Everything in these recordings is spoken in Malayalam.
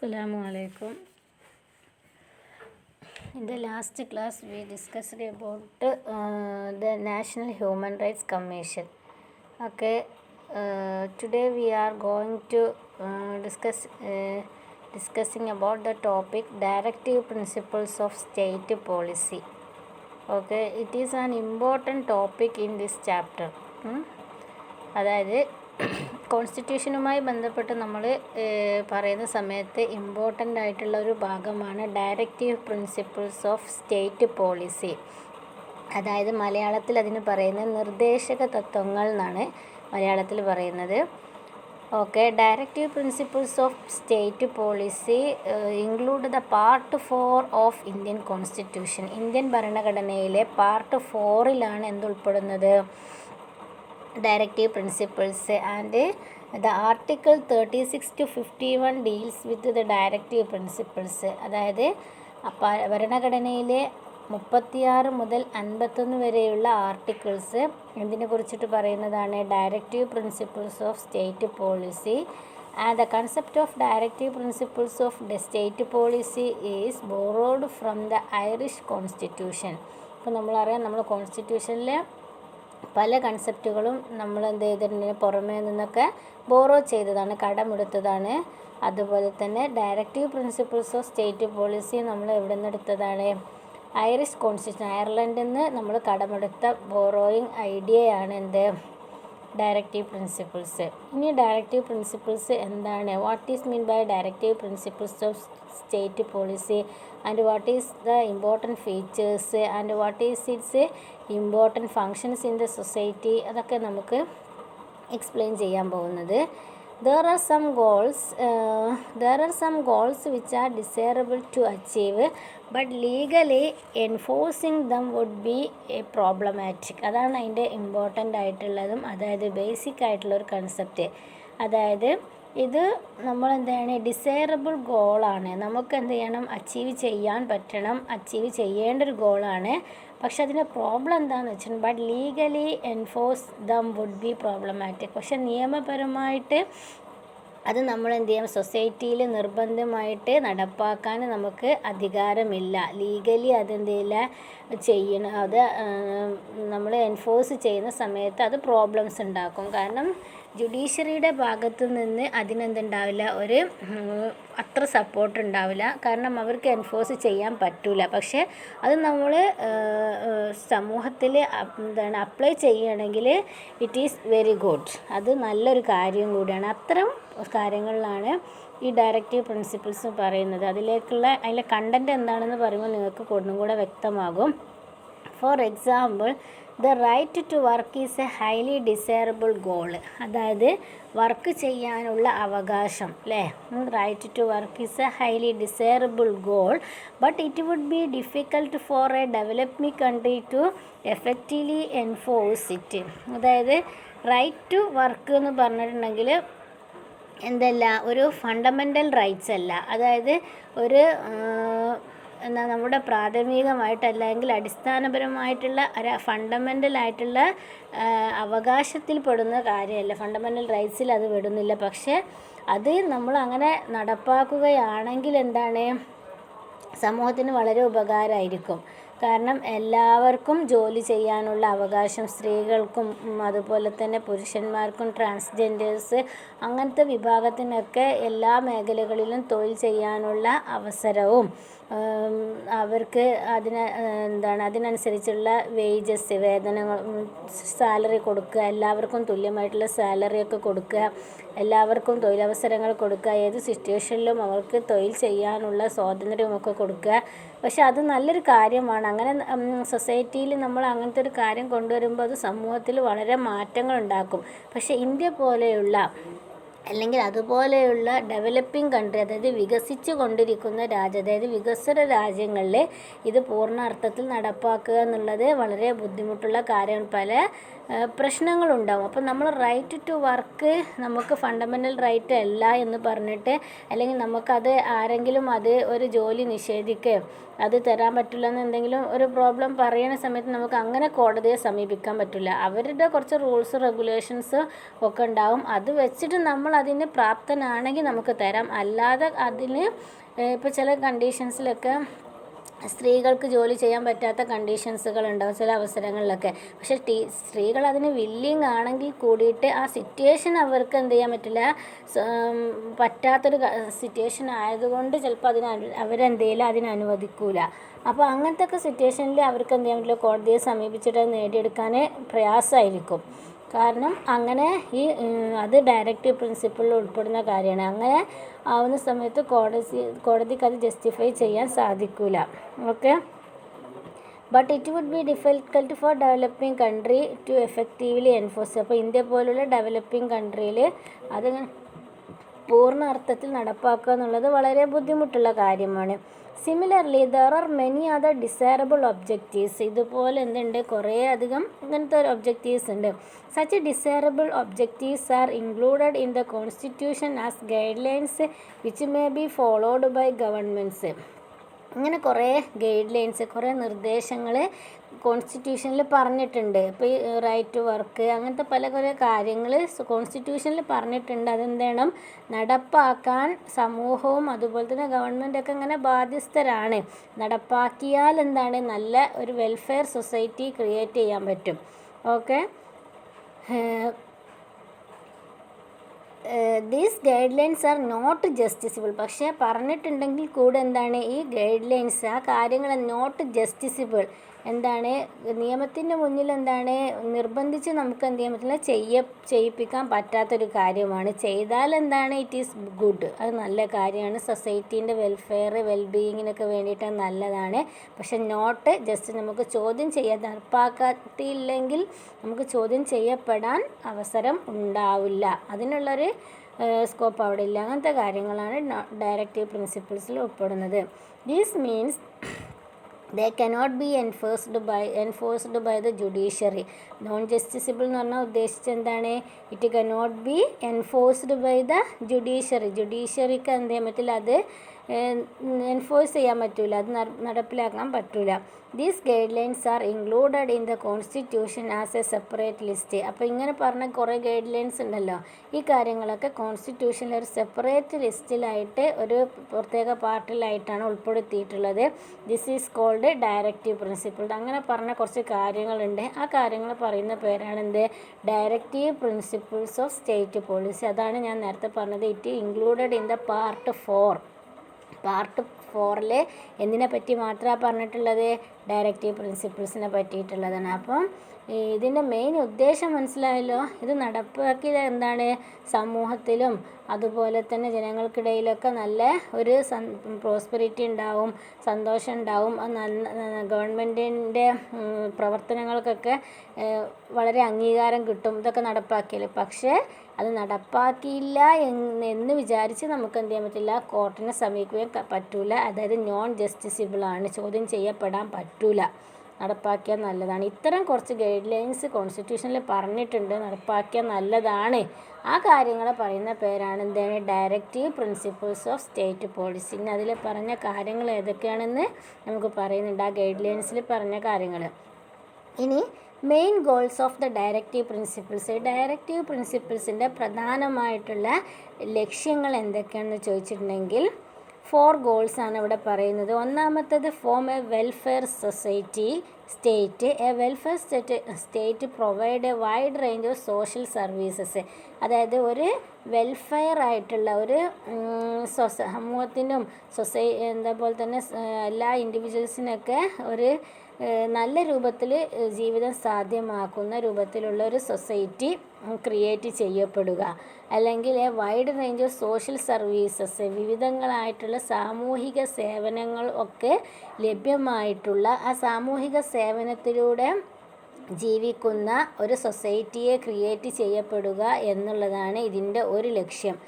Assalamu alaikum. In the last class, we discussed about the National Human Rights Commission. Okay, today we are going to discussing about the topic Directive Principles of State Policy. Okay, it is an important topic in this chapter. അതായത് കോൺസ്റ്റിറ്റ്യൂഷനുമായി ബന്ധപ്പെട്ട് നമ്മൾ പറയുന്ന സമയത്ത് ഇമ്പോർട്ടൻ്റ് ആയിട്ടുള്ള ഒരു ഭാഗമാണ് directive principles of state policy. അതായത് മലയാളത്തിൽ അതിന് പറയുന്നത് നിർദ്ദേശക തത്വങ്ങൾ എന്നാണ് മലയാളത്തിൽ പറയുന്നത്. Okay, directive principles of state policy include the part 4 of Indian constitution. Indian ഭരണഘടനയിലെ പാർട്ട് 4-ലാണ് എന്തുൾപ്പെടുന്നത്? Directive Principles, and the Article 36 to 51 deals with the Directive Principles. അതായത് ഭരണഘടനയിലെ 36 മുതൽ 51 വരെയുള്ള ആർട്ടിക്കിൾസ് എന്തിനെ കുറിച്ചിട്ട് പറയുന്നതാണ്? Directive principles of state policy. And the concept of directive principles of the state policy is borrowed from the Irish constitution. ഇപ്പോൾ നമ്മളറിയാം, നമ്മൾ കോൺസ്റ്റിറ്റ്യൂഷനിലെ പല കൺസെപ്റ്റുകളും നമ്മൾ എന്ത് ചെയ്തിട്ടുണ്ട്, പുറമേ നിന്നൊക്കെ ബോറോ ചെയ്തതാണ്, കടമെടുത്തതാണ്. അതുപോലെ തന്നെ directive principles of state policy നമ്മൾ എവിടെ നിന്ന് എടുത്തതാണ്? ഐറിഷ് കോൺസ്റ്റിറ്റ്യൂഷൻ, അയർലൻഡിൽ നിന്ന് നമ്മൾ കടമെടുത്ത ബോറോയിങ് ഐഡിയയാണ് എന്ത്? Directive principles. ഇനി ഡയറക്റ്റീവ് പ്രിൻസിപ്പിൾസ് എന്താണ്? What is mean by directive principles of state policy, and what is the important features, and what is its important functions in the society, അതൊക്കെ നമുക്ക് എക്സ്പ്ലെയിൻ ചെയ്യാൻ പോകുന്നത്. There are some goals which are desirable to achieve, but legally enforcing them would be a problematic. അതാണ് അതിൻ്റെ ഇമ്പോർട്ടൻ്റ് ആയിട്ടുള്ളതും, അതായത് ബേസിക് ആയിട്ടുള്ളൊരു കൺസെപ്റ്റ്. അതായത് ഇത് നമ്മൾ എന്താണ്, ഡിസൈറബിൾ ഗോളാണ്, നമുക്ക് എന്ത് ചെയ്യണം, അച്ചീവ് ചെയ്യാൻ പറ്റണം, അച്ചീവ് ചെയ്യേണ്ട ഒരു ഗോളാണ്. പക്ഷെ അതിൻ്റെ പ്രോബ്ലം എന്താണെന്ന് വെച്ചിട്ടുണ്ടെങ്കിൽ but legally enforce them would be problematic. പക്ഷെ നിയമപരമായിട്ട് അത് നമ്മൾ എന്ത് ചെയ്യാം, സൊസൈറ്റിയിൽ നിർബന്ധമായിട്ട് നടപ്പാക്കാൻ നമുക്ക് അധികാരമില്ല. ലീഗലി അതെന്ത് ചെയ്യണം, അത് നമ്മൾ എൻഫോഴ്സ് ചെയ്യുന്ന സമയത്ത് അത് പ്രോബ്ലംസ് ഉണ്ടാക്കും. കാരണം ജുഡീഷ്യറിയുടെ ഭാഗത്തു നിന്ന് അതിനെന്തുണ്ടാവില്ല, ഒരു അത്ര സപ്പോർട്ട് ഉണ്ടാവില്ല. കാരണം അവർക്ക് എൻഫോഴ്സ് ചെയ്യാൻ പറ്റില്ല. പക്ഷേ അത് നമ്മൾ സമൂഹത്തിൽ എന്താണ് അപ്ലൈ ചെയ്യുകയാണെങ്കിൽ ഇറ്റ് ഈസ് വെരി ഗുഡ്, അത് നല്ലൊരു കാര്യം കൂടിയാണ്. അത്തരം കാര്യങ്ങളിലാണ് ഈ ഡയറക്റ്റീവ് പ്രിൻസിപ്പിൾസ് പറയുന്നത്. അതിലെ കണ്ടൻറ്റ് എന്താണെന്ന് പറയുമ്പോൾ നിങ്ങൾക്ക് ഒന്നും കൂടെ വ്യക്തമാകും. For example, the right to work is a highly desirable goal. അതായത് വർക്ക് ചെയ്യാനുള്ള അവകാശം, അല്ലേ? Right to work is a highly desirable goal, but it would be difficult for a developing country to effectively enforce it. അതായത് റൈറ്റ് ടു വർക്ക് എന്ന് പറഞ്ഞിട്ടുണ്ടെങ്കിൽ എന്തല്ല, ഒരു ഫണ്ടമെൻ്റൽ റൈറ്റ്സ് അല്ല. അതായത് ഒരു നമ്മുടെ പ്രാഥമികമായിട്ടല്ലെങ്കിൽ അടിസ്ഥാനപരമായിട്ടുള്ള ഒരു ഫണ്ടമെൻ്റൽ ആയിട്ടുള്ള അവകാശത്തിൽ പെടുന്ന കാര്യമല്ല, ഫണ്ടമെൻ്റൽ റൈറ്റ്സിൽ അത് പെടുന്നില്ല. പക്ഷേ അത് നമ്മൾ അങ്ങനെ നടപ്പാക്കുകയാണെങ്കിൽ എന്താണ്, സമൂഹത്തിന് വളരെ ഉപകാരമായിരിക്കും. കാരണം എല്ലാവർക്കും ജോലി ചെയ്യാനുള്ള അവകാശം, സ്ത്രീകൾക്കും അതുപോലെ തന്നെ പുരുഷന്മാർക്കും ട്രാൻസ്ജെൻഡേഴ്സ് അങ്ങനത്തെ വിഭാഗത്തിനൊക്കെ എല്ലാ മേഖലകളിലും തൊഴിൽ ചെയ്യാനുള്ള അവസരവും അവർക്ക് അതിനനുസരിച്ചുള്ള വേജസ്, വേതനങ്ങൾ, സാലറി കൊടുക്കുക, എല്ലാവർക്കും തുല്യമായിട്ടുള്ള സാലറിയൊക്കെ കൊടുക്കുക, എല്ലാവർക്കും തൊഴിലവസരങ്ങൾ കൊടുക്കുക, ഏത് സിറ്റുവേഷനിലും അവർക്ക് തൊഴിൽ ചെയ്യാനുള്ള സ്വാതന്ത്ര്യമൊക്കെ കൊടുക്കുക. പക്ഷെ അത് നല്ലൊരു കാര്യമാണ്. അങ്ങനെ സൊസൈറ്റിയിൽ നമ്മൾ അങ്ങനത്തെ ഒരു കാര്യം കൊണ്ടുവരുമ്പോൾ അത് സമൂഹത്തിൽ വളരെ മാറ്റങ്ങൾ ഉണ്ടാക്കും. പക്ഷേ ഇന്ത്യ പോലെയുള്ള അല്ലെങ്കിൽ അതുപോലെയുള്ള ഡെവലപ്പിംഗ് കൺട്രി, അതായത് വികസിച്ചു കൊണ്ടിരിക്കുന്ന അതായത് വികസ്വര രാജ്യങ്ങളിൽ ഇത് പൂർണ്ണ അർത്ഥത്തിൽ നടപ്പാക്കുക എന്നുള്ളത് വളരെ ബുദ്ധിമുട്ടുള്ള കാര്യമാണ്. പല പ്രശ്നങ്ങളുണ്ടാവും. അപ്പോൾ നമ്മൾ റൈറ്റ് ടു വർക്ക് നമുക്ക് ഫണ്ടമെൻ്റൽ റൈറ്റ് അല്ല എന്ന് പറഞ്ഞിട്ട്, അല്ലെങ്കിൽ നമുക്കത് ആരെങ്കിലും അത് ഒരു ജോലി നിഷേധിക്കുകയോ അത് തരാൻ പറ്റില്ല എന്ന് എന്തെങ്കിലും ഒരു പ്രോബ്ലം പറയുന്ന സമയത്ത് നമുക്ക് അങ്ങനെ കോടതിയെ സമീപിക്കാൻ പറ്റില്ല. അവരുടെ കുറച്ച് റൂൾസ് റെഗുലേഷൻസ് ഒക്കെ ഉണ്ടാവും. അത് വെച്ചിട്ട് നമ്മൾ അതിന് പ്രാപ്തനാണെങ്കിൽ നമുക്ക് തരാം. അല്ലാതെ അതിന് ഇപ്പോൾ ചില കണ്ടീഷൻസിലൊക്കെ സ്ത്രീകൾക്ക് ജോലി ചെയ്യാൻ പറ്റാത്ത കണ്ടീഷൻസുകളുണ്ടാവും ചില അവസരങ്ങളിലൊക്കെ. പക്ഷേ സ്ത്രീകൾ അതിന് വില്ലിങ് ആണെങ്കിൽ കൂടിയിട്ട് ആ സിറ്റുവേഷൻ അവർക്ക് എന്ത് ചെയ്യാൻ പറ്റില്ല, പറ്റാത്തൊരു സിറ്റുവേഷൻ ആയതുകൊണ്ട് ചിലപ്പോൾ അവരെന്തെങ്കിലും അതിനനുവദിക്കൂല. അപ്പോൾ അങ്ങനത്തെ ഒക്കെ സിറ്റുവേഷനിൽ അവർക്ക് എന്ത് ചെയ്യാൻ പറ്റില്ല, കോടതിയെ സമീപിച്ചിട്ട് അത് നേടിയെടുക്കാൻ പ്രയാസമായിരിക്കും. കാരണം അങ്ങനെ അത് ഡയറക്റ്റീവ് പ്രിൻസിപ്പിളിൽ ഉൾപ്പെടുന്ന കാര്യമാണ്. അങ്ങനെ ആവുന്ന സമയത്ത് കോടതിക്ക് അത് ജസ്റ്റിഫൈ ചെയ്യാൻ സാധിക്കില്ല. Okay, but it would be difficult for developing country to effectively enforce. അപ്പോൾ ഇന്ത്യ പോലുള്ള ഡെവലപ്പിംഗ് കൺട്രിയിൽ അത് പൂർണ്ണ അർത്ഥത്തിൽ നടപ്പാക്കുക എന്നുള്ളത് വളരെ ബുദ്ധിമുട്ടുള്ള കാര്യമാണ്. Similarly there are many other desirable objectives. ഇതുപോലെ എന്തുണ്ട്, കുറേ അധികം ഇങ്ങനത്തെ ഒരു ഒബ്ജക്റ്റീവ്സ് ഉണ്ട്. Such desirable objectives are included in the constitution as guidelines which may be followed by governments. ഇങ്ങനെ കുറേ ഗൈഡ് ലൈൻസ്, കുറേ നിർദ്ദേശങ്ങൾ കോൺസ്റ്റിറ്റ്യൂഷനിൽ പറഞ്ഞിട്ടുണ്ട്. ഇപ്പോൾ ഈ റൈറ്റ് ടു വർക്ക് അങ്ങനത്തെ പല കുറേ കാര്യങ്ങൾ കോൺസ്റ്റിറ്റ്യൂഷനിൽ പറഞ്ഞിട്ടുണ്ട്. അതെന്താണ്, നടപ്പാക്കാൻ സമൂഹവും അതുപോലെ തന്നെ ഗവൺമെൻറ്റൊക്കെ ഇങ്ങനെ ബാധ്യസ്ഥരാണ്. നടപ്പാക്കിയാൽ എന്താണ്, നല്ല ഒരു വെൽഫെയർ സൊസൈറ്റി ക്രിയേറ്റ് ചെയ്യാൻ പറ്റും. Okay, these guidelines are not justiciable. പക്ഷേ പറഞ്ഞിട്ടുണ്ടെങ്കിൽ കൂടെ എന്താണ്, ഈ ഗൈഡ് ലൈൻസ് ആ കാര്യങ്ങൾ നോട്ട് ജസ്റ്റിസിബിൾ, എന്താണ്, നിയമത്തിൻ്റെ മുന്നിൽ എന്താണ് നിർബന്ധിച്ച് നമുക്ക് എന്ത് ചെയ്യാൻ പറ്റില്ല, ചെയ്യിപ്പിക്കാൻ പറ്റാത്തൊരു കാര്യമാണ്. ചെയ്താൽ എന്താണ്, ഇറ്റ് ഈസ് ഗുഡ്, അത് നല്ല കാര്യമാണ്, സൊസൈറ്റീൻ്റെ വെൽഫെയർ വെൽബീയിങ്ങിനൊക്കെ വേണ്ടിയിട്ട് നല്ലതാണ്. പക്ഷെ നോട്ട് ജസ്റ്റ് നമുക്ക് ചോദ്യം ചെയ്യാൻ, നടപ്പാക്കാത്തില്ലെങ്കിൽ നമുക്ക് ചോദ്യം ചെയ്യപ്പെടാൻ അവസരം ഉണ്ടാവില്ല, അതിനുള്ളൊരു സ്കോപ്പ് അവിടെ ഇല്ല. അങ്ങനത്തെ കാര്യങ്ങളാണ് ഡയറക്റ്റീവ് പ്രിൻസിപ്പിൾസിൽ ഉൾപ്പെടുന്നത്. These means they cannot be enforced by the judiciary. Non justiciable എന്ന് പറഞ്ഞാൽ ഉദ്ദേശിച്ചത് എന്താണ്, it cannot be enforced by the ജുഡീഷ്യറിക്ക് എന്ത് ചെയ്യാൻ പറ്റില്ല, അത് എൻഫോഴ്സ് ചെയ്യാൻ പറ്റില്ല, അത് നടപ്പിലാക്കാൻ പറ്റില്ല. These guidelines R included in the constitution as A separate list. അപ്പോൾ ഇങ്ങനെ പറഞ്ഞ കുറേ ഗൈഡ് ലൈൻസ് ഉണ്ടല്ലോ, ഈ കാര്യങ്ങളൊക്കെ കോൺസ്റ്റിറ്റ്യൂഷനിൽ ഒരു സെപ്പറേറ്റ് ലിസ്റ്റിലായിട്ട് ഒരു പ്രത്യേക പാർട്ടിലായിട്ടാണ് ഉൾപ്പെടുത്തിയിട്ടുള്ളത്. This is called directive principle. അങ്ങനെ പറഞ്ഞ കുറച്ച് കാര്യങ്ങളുണ്ട്. ആ കാര്യങ്ങൾ പറയുന്ന പേരാണ് എന്ത്, directive principles of state policy. അതാണ് ഞാൻ നേരത്തെ പറഞ്ഞത്, it included in the part 4. Part 4 എന്തിനെ പറ്റി മാത്രമാണ് പറഞ്ഞിട്ടുള്ളത്, ഡയറക്റ്റീവ് പ്രിൻസിപ്പിൾസിനെ പറ്റിയിട്ടുള്ളതാണ്. അപ്പം ഇതിൻ്റെ മെയിൻ ഉദ്ദേശം മനസ്സിലായല്ലോ. ഇത് നടപ്പാക്കിയത് എന്താണ്, സമൂഹത്തിലും അതുപോലെ തന്നെ ജനങ്ങൾക്കിടയിലൊക്കെ നല്ല ഒരു പ്രോസ്പെരിറ്റി ഉണ്ടാവും, സന്തോഷം ഉണ്ടാവും. ഗവൺമെൻറ്റിൻ്റെ പ്രവർത്തനങ്ങൾക്കൊക്കെ വളരെ അംഗീകാരം കിട്ടും ഇതൊക്കെ നടപ്പാക്കിയാൽ. പക്ഷേ അത് നടപ്പാക്കിയില്ല എന്ന് വിചാരിച്ച് നമുക്ക് എന്ത് ചെയ്യാൻ പറ്റില്ല, കോർട്ടിനെ സമീപിക്കാൻ പറ്റില്ല. അതായത് നോൺ ജസ്റ്റിസിബിളാണ്, ചോദ്യം ചെയ്യപ്പെടാൻ പറ്റില്ല, നടപ്പാക്കിയാൽ നല്ലതാണ്. ഇത്തരം കുറച്ച് ഗൈഡ് ലൈൻസ് കോൺസ്റ്റിറ്റ്യൂഷനിൽ പറഞ്ഞിട്ടുണ്ട്, നടപ്പാക്കിയാൽ നല്ലതാണ്. ആ കാര്യങ്ങൾ പറയുന്ന പേരാണ് എന്താണ്, directive principles of state policy. ഇനി അതിൽ പറഞ്ഞ കാര്യങ്ങൾ ഏതൊക്കെയാണെന്ന് നമുക്ക് പറയുന്നുണ്ട്, ആ ഗൈഡ് ലൈൻസിൽ പറഞ്ഞ കാര്യങ്ങൾ. ഇനി main goals of the directive principles. Directive പ്രിൻസിപ്പിൾസിൻ്റെ പ്രധാനമായിട്ടുള്ള ലക്ഷ്യങ്ങൾ എന്തൊക്കെയാണെന്ന് ചോദിച്ചിട്ടുണ്ടെങ്കിൽ 4 ഗോൾസാണ് ഇവിടെ പറയുന്നത്. ഒന്നാമത്തേത് form a welfare state. A welfare state provide a wide range of social services. അതായത് ഒരു വെൽഫെയർ ആയിട്ടുള്ള ഒരു സമൂഹത്തിനും അതേപോലെ തന്നെ എല്ലാ ഇൻഡിവിജ്വൽസിനൊക്കെ ഒരു നല്ല രൂപത്തിൽ ജീവിതം സാധ്യമാക്കുന്ന രൂപത്തിലുള്ള ഒരു സൊസൈറ്റി ക്രിയേറ്റ് ചെയ്യപ്പെടുക. അല്ലെങ്കിൽ wide range of social services, വിവിധങ്ങളായിട്ടുള്ള സാമൂഹിക സേവനങ്ങൾ ഒക്കെ ലഭ്യമായിട്ടുള്ള ആ സാമൂഹിക സേവനത്തിലൂടെ ജീവിക്കുന്ന ഒരു സൊസൈറ്റിയെ ക്രിയേറ്റ് ചെയ്യപ്പെടുക എന്നുള്ളതാണ് ഇതിൻ്റെ ഒരു ലക്ഷ്യം.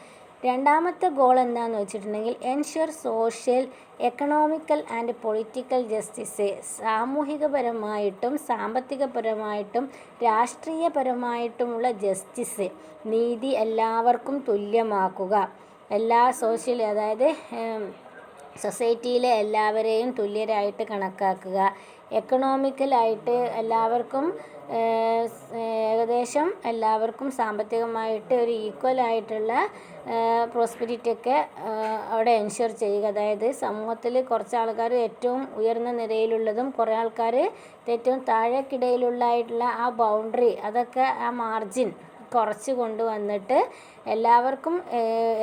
രണ്ടാമത്തെ ഗോൾ എന്താണെന്ന് വെച്ചിട്ടുണ്ടെങ്കിൽ ensure social, economical and political justice. സാമൂഹികപരമായിട്ടും സാമ്പത്തികപരമായിട്ടും രാഷ്ട്രീയപരമായിട്ടുമുള്ള ജസ്റ്റിസ്, നീതി എല്ലാവർക്കും തുല്യമാക്കുക. എല്ലാ അതായത് സൊസൈറ്റിയിലെ എല്ലാവരെയും തുല്യരായിട്ട് കണക്കാക്കുക. എക്കണോമിക്കലായിട്ട് എല്ലാവർക്കും ഏകദേശം എല്ലാവർക്കും സാമ്പത്തികമായിട്ട് ഒരു ഈക്വലായിട്ടുള്ള പ്രോസ്പെരിറ്റി ഒക്കെ അവിടെ എൻഷുർ ചെയ്യുക. അതായത് സമൂഹത്തിൽ കുറച്ച് ആൾക്കാർ ഏറ്റവും ഉയർന്ന നിരയിലുള്ളതും കുറേ ആൾക്കാർ ഏറ്റവും താഴേക്കിടയിലുള്ളതായിട്ടുള്ള ആ ബൗണ്ടറി, അതൊക്കെ ആ മാർജിൻ കുറച്ച് കൊണ്ടുവന്നിട്ട് എല്ലാവർക്കും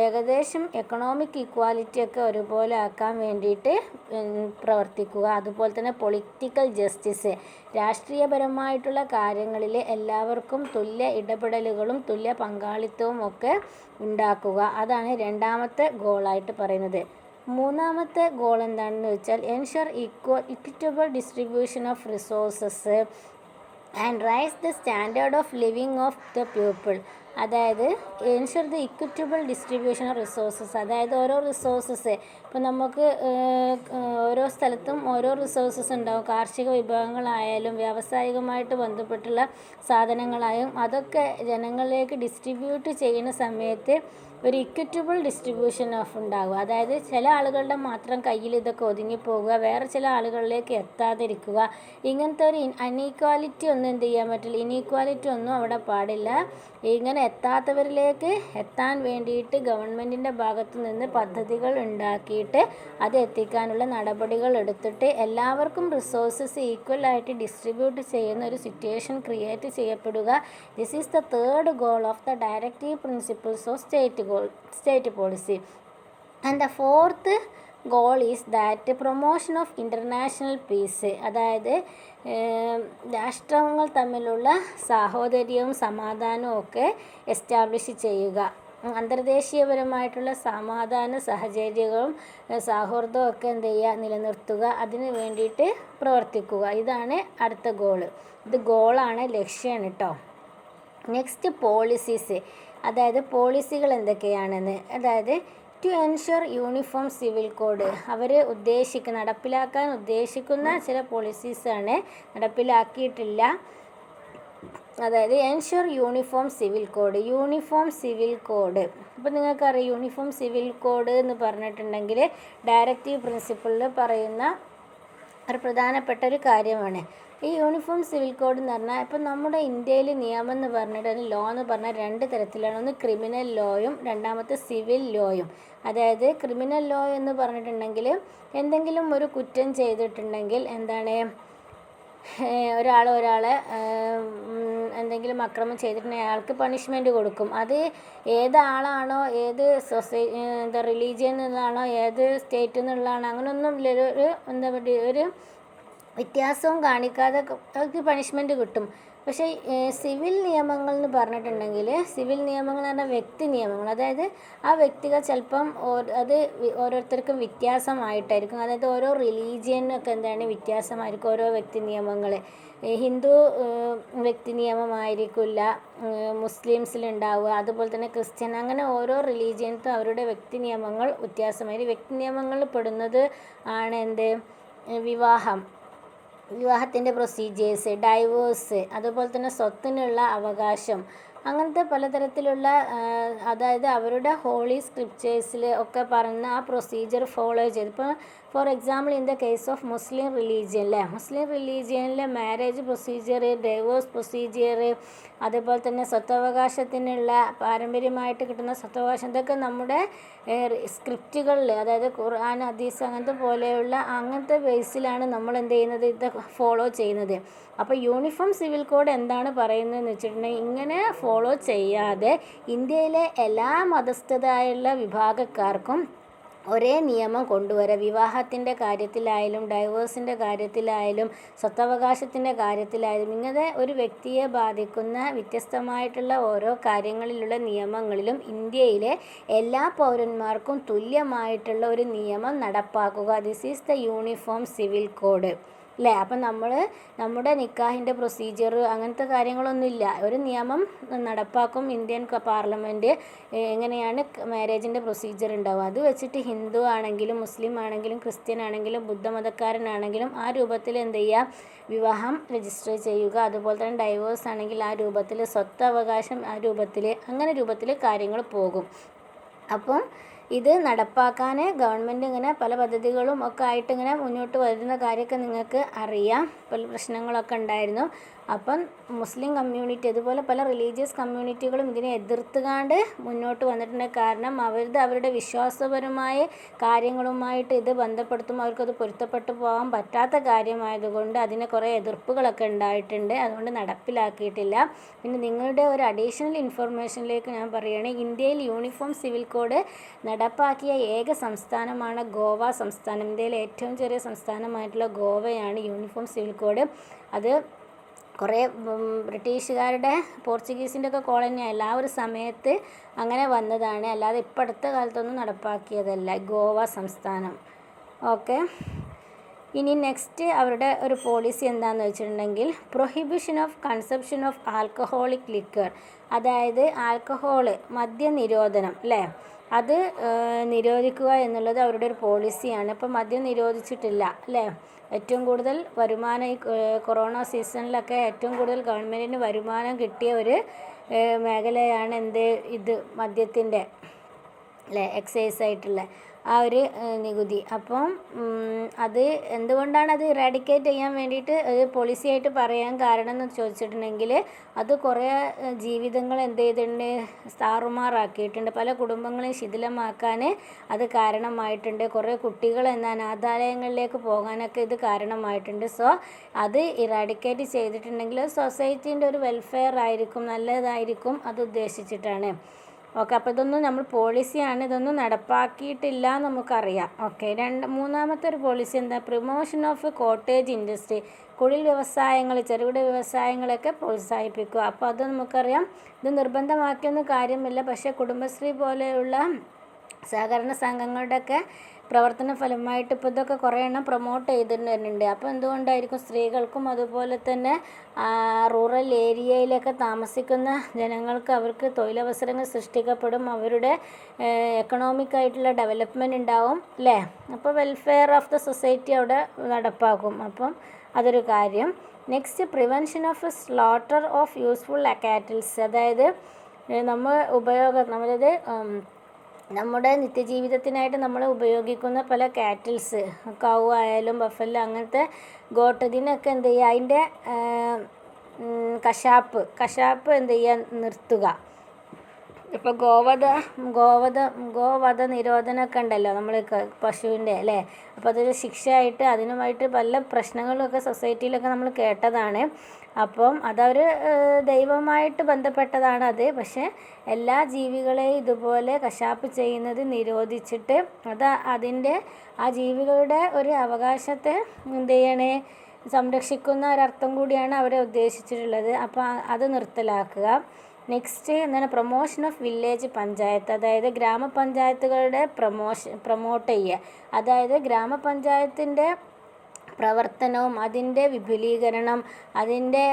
ഏകദേശം എക്കണോമിക് ഇക്വാലിറ്റി ഒക്കെ ഒരുപോലെ ആക്കാൻ വേണ്ടിയിട്ട് പ്രവർത്തിക്കുക. അതുപോലെ തന്നെ പൊളിറ്റിക്കൽ ജസ്റ്റിസ്, രാഷ്ട്രീയപരമായിട്ടുള്ള കാര്യങ്ങളിൽ എല്ലാവർക്കും തുല്യ ഇടപെടലുകളും തുല്യ പങ്കാളിത്തവും ഒക്കെ ഉണ്ടാക്കുക. അതാണ് രണ്ടാമത്തെ ഗോളായിട്ട് പറയുന്നത്. മൂന്നാമത്തെ ഗോൾ എന്താണെന്ന് വെച്ചാൽ ensure equitable distribution of resources and rise the standard of living of the people. അതായത് ensure the equitable distribution of resources, അതായത് ഓരോ റിസോഴ്സസ് ഇപ്പോൾ നമുക്ക് ഓരോ സ്ഥലത്തും ഓരോ റിസോഴ്സസ് ഉണ്ടാവും. കാർഷിക വിഭവങ്ങളായാലും വ്യാവസായികമായിട്ട് ബന്ധപ്പെട്ടുള്ള സാധനങ്ങളായും അതൊക്കെ ജനങ്ങളിലേക്ക് ഡിസ്ട്രിബ്യൂട്ട് ചെയ്യുന്ന സമയത്ത് ഒരു ഇക്വിറ്റബിൾ ഡിസ്ട്രിബ്യൂഷൻ ഓഫ് ഉണ്ടാകുക. അതായത് ചില ആളുകളുടെ മാത്രം കയ്യിൽ ഇതൊക്കെ ഒതുങ്ങിപ്പോകുക, വേറെ ചില ആളുകളിലേക്ക് എത്താതിരിക്കുക. ഇങ്ങനത്തെ ഒരു അൺഈക്വാലിറ്റി ഒന്നും എന്ത് ചെയ്യാൻ പറ്റില്ല, ഇനീക്വാലിറ്റി ഒന്നും അവിടെ പാടില്ല. ഇങ്ങനെ എത്താത്തവരിലേക്ക് എത്താൻ വേണ്ടിയിട്ട് ഗവൺമെൻറ്റിൻ്റെ ഭാഗത്തു നിന്ന് പദ്ധതികൾ ഉണ്ടാക്കിയിട്ട് അത് എത്തിക്കാനുള്ള നടപടികൾ എടുത്തിട്ട് എല്ലാവർക്കും റിസോഴ്സസ് ഈക്വലായിട്ട് ഡിസ്ട്രിബ്യൂട്ട് ചെയ്യുന്ന ഒരു സിറ്റുവേഷൻ ക്രിയേറ്റ് ചെയ്യപ്പെടുക. This is the third goal of the directive principles of state policy. And the fourth goal is that promotion of international peace. അതായത് രാഷ്ട്രങ്ങൾ തമ്മിലുള്ള സാഹോദര്യവും സമാധാനവും ഒക്കെ എസ്റ്റാബ്ലിഷ് ചെയ്യുക. അന്തർദേശീയപരമായിട്ടുള്ള സമാധാന സഹചര്യവും സൗഹൃദവും ഒക്കെ എന്ത് ചെയ്യുക, നിലനിർത്തുക. അതിന് വേണ്ടിയിട്ട് പ്രവർത്തിക്കുക. ഇതാണ് അടുത്ത ഗോള്. ഇത് ഗോളാണ്, ലക്ഷ്യമാണ് കേട്ടോ. Next policies. അതായത് പോളിസികൾ എന്തൊക്കെയാണെന്ന്. അതായത് to ensure uniform civil code. അവർ നടപ്പിലാക്കാൻ ഉദ്ദേശിക്കുന്ന ചില പോളിസീസാണ്, നടപ്പിലാക്കിയിട്ടില്ല. അതായത് എൻഷുർ യൂണിഫോം സിവിൽ കോഡ്. ഇപ്പോൾ നിങ്ങൾക്കറിയാം യൂണിഫോം സിവിൽ കോഡ് എന്ന് പറഞ്ഞിട്ടുണ്ടെങ്കിൽ ഡയറക്റ്റീവ് പ്രിൻസിപ്പിളിൽ പറയുന്ന ഒരു പ്രധാനപ്പെട്ട ഒരു കാര്യമാണ്. ഈ യൂണിഫോം സിവിൽ കോഡ് എന്ന് പറഞ്ഞാൽ ഇപ്പോൾ നമ്മുടെ ഇന്ത്യയിൽ നിയമം എന്ന് പറഞ്ഞിട്ട് ലോ എന്ന് പറഞ്ഞാൽ രണ്ട് തരത്തിലാണ്. ഒന്ന് ക്രിമിനൽ ലോയും രണ്ടാമത്തെ സിവിൽ ലോയും. അതായത് ക്രിമിനൽ ലോ എന്ന് പറഞ്ഞിട്ടുണ്ടെങ്കിൽ എന്തെങ്കിലും ഒരു കുറ്റം ചെയ്തിട്ടുണ്ടെങ്കിൽ എന്താണ്, ഒരാളെ എന്തെങ്കിലും അക്രമം ചെയ്തിട്ടുണ്ടെങ്കിൽ അയാൾക്ക് പണിഷ്മെൻറ്റ് കൊടുക്കും. അത് ഏതാളാണോ, ഏത് റിലീജിയൻ നിന്നാണോ, ഏത് സ്റ്റേറ്റിൽ നിന്നുള്ളതാണോ, അങ്ങനെയൊന്നും ഒരു വ്യത്യാസവും കാണിക്കാതെ അവർക്ക് പണിഷ്മെൻറ്റ് കിട്ടും. പക്ഷേ സിവിൽ നിയമങ്ങൾ എന്ന് പറഞ്ഞിട്ടുണ്ടെങ്കിൽ സിവിൽ നിയമങ്ങൾ എന്ന് പറഞ്ഞാൽ വ്യക്തി നിയമങ്ങൾ. അതായത് ആ വ്യക്തികൾ ചിലപ്പം അത് ഓരോരുത്തർക്കും വ്യത്യാസമായിട്ടായിരിക്കും. അതായത് ഓരോ റിലീജിയനൊക്കെ എന്താണ് വ്യത്യാസമായിരിക്കും ഓരോ വ്യക്തി നിയമങ്ങൾ. ഹിന്ദു വ്യക്തി നിയമമായിരിക്കില്ല മുസ്ലിംസിലുണ്ടാവുക, അതുപോലെ തന്നെ ക്രിസ്ത്യൻ, അങ്ങനെ ഓരോ റിലീജിയൻസും അവരുടെ വ്യക്തി നിയമങ്ങൾ വ്യത്യാസമായിരിക്കും. വ്യക്തി നിയമങ്ങളിൽ പെടുന്നത് ആണ് എന്ത്, വിവാഹത്തിൻ്റെ പ്രൊസീജിയേഴ്സ്, ഡൈവേഴ്സ്, അതുപോലെ തന്നെ സ്വത്തിനുള്ള അവകാശം, അങ്ങനത്തെ പലതരത്തിലുള്ള അതായത് അവരുടെ ഹോളി സ്ക്രിപ്റ്റേഴ്സിൽ ഒക്കെ പറയുന്ന ആ പ്രൊസീജിയർ ഫോളോ ചെയ്ത്. ഇപ്പോൾ for example in the case of Muslim റിലീജിയനിലെ മാരേജ് പ്രൊസീജിയർ, ഡൈവേഴ്സ് പ്രൊസീജിയർ, അതേപോലെ തന്നെ സ്വത്തവകാശത്തിനുള്ള പാരമ്പര്യമായിട്ട് കിട്ടുന്ന സ്വത്തവകാശം, ഇതൊക്കെ നമ്മുടെ സ്ക്രിപ്റ്റുകളിൽ, അതായത് ഖുർആൻ, ഹദീസ് അങ്ങനത്തെ ബേസിലാണ് നമ്മൾ എന്ത് ചെയ്യുന്നത്, ഇത് ഫോളോ ചെയ്യുന്നത്. അപ്പോൾ യൂണിഫോം സിവിൽ കോഡ് എന്താണ് പറയുന്നതെന്ന് വെച്ചിട്ടുണ്ടെങ്കിൽ ഇങ്ങനെ ഫോളോ ചെയ്യാതെ ഇന്ത്യയിലെ എല്ലാ മതസ്ഥരായുള്ള വിഭാഗക്കാർക്കും ഒരേ നിയമം കൊണ്ടുവരാം. വിവാഹത്തിൻ്റെ കാര്യത്തിലായാലും ഡൈവേഴ്സിൻ്റെ കാര്യത്തിലായാലും സ്വത്തവകാശത്തിൻ്റെ കാര്യത്തിലായാലും ഇങ്ങനെ ഒരു വ്യക്തിയെ ബാധിക്കുന്ന വ്യത്യസ്തമായിട്ടുള്ള ഓരോ കാര്യങ്ങളിലുള്ള നിയമങ്ങളിലും ഇന്ത്യയിലെ എല്ലാ പൗരന്മാർക്കും തുല്യമായിട്ടുള്ള ഒരു നിയമം നടപ്പാക്കുക. This is the uniform civil code. അല്ലേ? അപ്പം നമ്മുടെ നിക്കാഹിൻ്റെ പ്രൊസീജിയർ അങ്ങനത്തെ കാര്യങ്ങളൊന്നുമില്ല. ഒരു നിയമം നടപ്പാക്കും ഇന്ത്യൻ പാർലമെൻറ്റ്, എങ്ങനെയാണ് മാരേജിൻ്റെ പ്രൊസീജിയർ ഉണ്ടാവുക. അത് വെച്ചിട്ട് ഹിന്ദു ആണെങ്കിലും മുസ്ലിം ആണെങ്കിലും ക്രിസ്ത്യൻ ആണെങ്കിലും ബുദ്ധമതക്കാരനാണെങ്കിലും ആ രൂപത്തിൽ എന്ത് ചെയ്യുക, വിവാഹം രജിസ്റ്റർ ചെയ്യുക. അതുപോലെ തന്നെ ഡൈവേഴ്സ് ആണെങ്കിൽ ആ രൂപത്തിൽ, സ്വത്ത് അവകാശം ആ രൂപത്തിൽ, അങ്ങനെ രൂപത്തിൽ കാര്യങ്ങൾ പോകും. അപ്പം ഇത് നടപ്പാക്കാൻ ഗവൺമെൻറ് ഇങ്ങനെ പല പദ്ധതികളും ഒക്കെ ആയിട്ട് ഇങ്ങനെ മുന്നോട്ട് വരുന്ന കാര്യമൊക്കെ നിങ്ങൾക്ക് അറിയാം. പല പ്രശ്നങ്ങളൊക്കെ ഉണ്ടായിരുന്നു. അപ്പം മുസ്ലിം കമ്മ്യൂണിറ്റി അതുപോലെ പല റിലീജിയസ് കമ്മ്യൂണിറ്റികളും ഇതിനെ എതിർത്തുകൊണ്ട് മുന്നോട്ട് വന്നിട്ടുണ്ട്. കാരണം അവരുടെ വിശ്വാസപരമായ കാര്യങ്ങളുമായിട്ട് ഇത് ബന്ധപ്പെടുത്തുമ്പോൾ അവർക്കത് പൊരുത്തപ്പെട്ടു പോകാൻ പറ്റാത്ത കാര്യമായതുകൊണ്ട് അതിന് കുറേ എതിർപ്പുകളൊക്കെ ഉണ്ടായിട്ടുണ്ട്. അതുകൊണ്ട് നടപ്പിലാക്കിയിട്ടില്ല. പിന്നെ നിങ്ങളുടെ ഒരു അഡീഷണൽ ഇൻഫർമേഷനിലേക്ക് ഞാൻ പറയുകയാണ്, ഇന്ത്യയിൽ യൂണിഫോം സിവിൽ കോഡ് നടപ്പാക്കിയ ഏക സംസ്ഥാനമാണ് ഗോവ സംസ്ഥാനം. ഇന്ത്യയിലെ ഏറ്റവും ചെറിയ സംസ്ഥാനമായിട്ടുള്ള ഗോവയാണ് യൂണിഫോം സിവിൽ കോഡ്. അത് കുറേ ബ്രിട്ടീഷുകാരുടെ പോർച്ചുഗീസിൻ്റെ ഒക്കെ കോളനിയല്ല, ആ ഒരു സമയത്ത് അങ്ങനെ വന്നതാണ്. അല്ലാതെ ഇപ്പം അടുത്ത കാലത്തൊന്നും നടപ്പാക്കിയതല്ല ഗോവ സംസ്ഥാനം. ഓക്കെ, ഇനി നെക്സ്റ്റ് അവരുടെ ഒരു പോളിസി എന്താണെന്ന് വെച്ചിട്ടുണ്ടെങ്കിൽ prohibition of consumption of alcoholic liquor, അതായത് ആൽക്കഹോള് മദ്യനിരോധനം അല്ലേ, അത് നിരോധിക്കുക എന്നുള്ളത് അവരുടെ ഒരു പോളിസിയാണ്. ഇപ്പം മദ്യം നിരോധിച്ചിട്ടില്ല അല്ലേ. ഏറ്റവും കൂടുതൽ വരുമാനം ഈ കൊറോണ സീസണിലൊക്കെ ഏറ്റവും കൂടുതൽ ഗവൺമെൻറ്റിന് വരുമാനം കിട്ടിയ ഒരു മേഖലയാണ് ഇത് മദ്യത്തിൻ്റെ അല്ലേ, എക്സൈസ് ആയിട്ടുള്ള ആ ഒരു നികുതി. അപ്പം അത് എന്തുകൊണ്ടാണ് അത് ഇറാഡിക്കേറ്റ് ചെയ്യാൻ വേണ്ടിയിട്ട് ഒരു പോളിസി ആയിട്ട് പറയാൻ കാരണം എന്ന് ചോദിച്ചിട്ടുണ്ടെങ്കിൽ അത് കുറേ ജീവിതങ്ങൾ എന്ത് ചെയ്തിട്ടുണ്ട്, താറുമാറാക്കിയിട്ടുണ്ട്. പല കുടുംബങ്ങളെയും ശിഥിലമാക്കാൻ അത് കാരണമായിട്ടുണ്ട്. കുറേ കുട്ടികൾ അനാഥാലയങ്ങളിലേക്ക് പോകാനൊക്കെ ഇത് കാരണമായിട്ടുണ്ട്. സോ അത് ഇറാഡിക്കേറ്റ് ചെയ്തിട്ടുണ്ടെങ്കിൽ സൊസൈറ്റീൻ്റെ ഒരു വെൽഫെയർ ആയിരിക്കും, നല്ലതായിരിക്കും, അത് ഉദ്ദേശിച്ചിട്ടാണ്. ഓക്കെ, അപ്പോൾ ഇതൊന്നും നമ്മൾ പോളിസിയാണ്, ഇതൊന്നും നടപ്പാക്കിയിട്ടില്ല നമുക്കറിയാം. ഓക്കെ, മൂന്നാമത്തെ ഒരു പോളിസി എന്താ, പ്രൊമോഷൻ ഓഫ് കോട്ടേജ് ഇൻഡസ്ട്രി, കുടിൽ വ്യവസായങ്ങൾ, ചെറുകിട വ്യവസായങ്ങളൊക്കെ പ്രോത്സാഹിപ്പിക്കുക. അപ്പോൾ അത് നമുക്കറിയാം, ഇത് നിർബന്ധമാക്കിയൊന്നും കാര്യമില്ല. പക്ഷേ കുടുംബശ്രീ പോലെയുള്ള സഹകരണ സംഘങ്ങളുടെയൊക്കെ പ്രവർത്തന ഫലമായിട്ട് ഇപ്പോൾ ഇതൊക്കെ കുറേ എണ്ണം പ്രൊമോട്ട് ചെയ്തിട്ട് വരുന്നുണ്ട്. അപ്പോൾ എന്തുകൊണ്ടായിരിക്കും സ്ത്രീകൾക്കും അതുപോലെ തന്നെ റൂറൽ ഏരിയയിലൊക്കെ താമസിക്കുന്ന ജനങ്ങൾക്ക് അവർക്ക് തൊഴിലവസരങ്ങൾ സൃഷ്ടിക്കപ്പെടും, അവരുടെ എക്കണോമിക് ആയിട്ടുള്ള ഡെവലപ്മെൻറ്റ് ഉണ്ടാവും അല്ലേ. അപ്പോൾ വെൽഫെയർ ഓഫ് ദ സൊസൈറ്റി അവിടെ നടപ്പാക്കും. അപ്പം അതൊരു കാര്യം. Next prevention of slaughter of useful cattles, അതായത് നമ്മളത് നമ്മുടെ നിത്യജീവിതത്തിനായിട്ട് നമ്മൾ ഉപയോഗിക്കുന്ന പല കാറ്റിൽസ്, കൗ ആയാലും ബഫല്ലോ അങ്ങനത്തെ ഗോട്ട്, ഇതിനൊക്കെ എന്ത് ചെയ്യുക, അതിൻ്റെ കശാപ്പ് എന്ത് ചെയ്യുക, നിർത്തുക. ഇപ്പോൾ ഗോവധ നിരോധനമൊക്കെ ഉണ്ടല്ലോ നമ്മൾ പശുവിൻ്റെ അല്ലേ. അപ്പോൾ അതൊരു ശിക്ഷയായിട്ട് അതിനുമായിട്ട് പല പ്രശ്നങ്ങളൊക്കെ സൊസൈറ്റിയിലൊക്കെ നമ്മൾ കേട്ടതാണ്. അപ്പം അതവർ ദൈവമായിട്ട് ബന്ധപ്പെട്ടതാണ് അത്. പക്ഷേ എല്ലാ ജീവികളെയും ഇതുപോലെ കശാപ്പ് ചെയ്യുന്നത് നിരോധിച്ചിട്ട് ആ ജീവികളുടെ ഒരു അവകാശത്തെ എന്ത് ചെയ്യണേ, സംരക്ഷിക്കുന്ന ഒരർത്ഥം കൂടിയാണ് അവരെ ഉദ്ദേശിച്ചിട്ടുള്ളത്. അപ്പോൾ അത് നിർത്തലാക്കുക. നെക്സ്റ്റ് എന്താണ്, പ്രൊമോഷൻ ഓഫ് വില്ലേജ് പഞ്ചായത്ത്, അതായത് ഗ്രാമപഞ്ചായത്തുകളുടെ പ്രൊമോട്ട് ചെയ്യുക. അതായത് ഗ്രാമപഞ്ചായത്തിൻ്റെ പ്രവർത്തനവും അതിൻ്റെ വിപുലീകരണം, അതിൻ്റെ